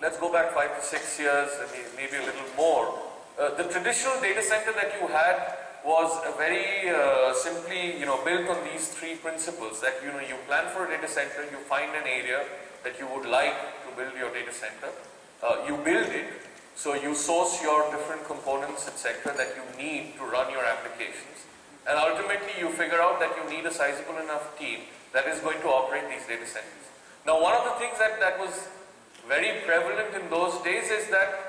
let's go back 5 to 6 years, maybe a little more. The traditional data center that you had was a very simply, built on these three principles that, you plan for a data center, you find an area that you would like to build your data center, you build it, so you source your different components, etc., that you need to run your applications, and ultimately you figure out that you need a sizable enough team that is going to operate these data centers. Now, one of the things that was very prevalent in those days is that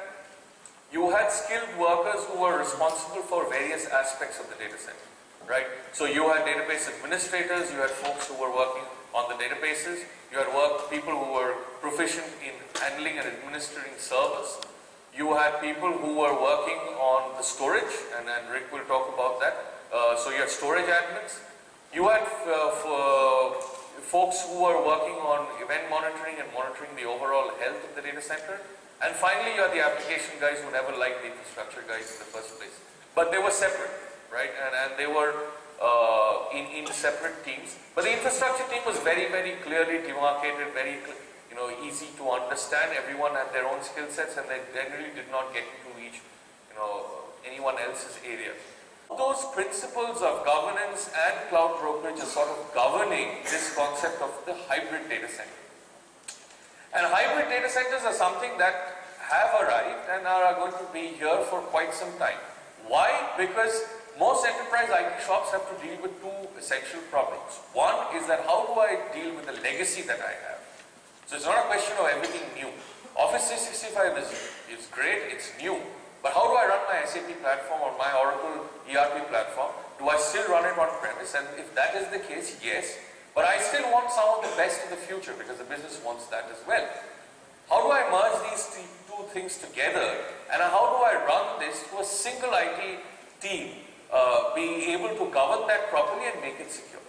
you had skilled workers who were responsible for various aspects of the data center, right? So you had database administrators, you had folks who were working on the databases, you had people who were proficient in handling and administering servers, you had people who were working on the storage, and Rick will talk about that. So you had storage admins, you had folks who were working on event monitoring and monitoring the overall health of the data center. And finally, you are the application guys who never liked the infrastructure guys in the first place. But they were separate, right? And they were in separate teams. But the infrastructure team was very, very clearly demarcated, very easy to understand. Everyone had their own skill sets, and they generally did not get into anyone else's area. Those principles of governance and cloud brokerage are sort of governing this concept of the hybrid data center. And hybrid data centers are something that have arrived and are going to be here for quite some time. Why? Because most enterprise IT shops have to deal with two essential problems. One is that how do I deal with the legacy that I have? So it's not a question of everything new. Office 365 is great, it's new. But how do I run my SAP platform or my Oracle ERP platform? Do I still run it on premise? And if that is the case, yes. But I still want some of the best of the future because the business wants that as well. How do I merge these two things together, and how do I run this to a single IT team, being able to govern that properly and make it secure?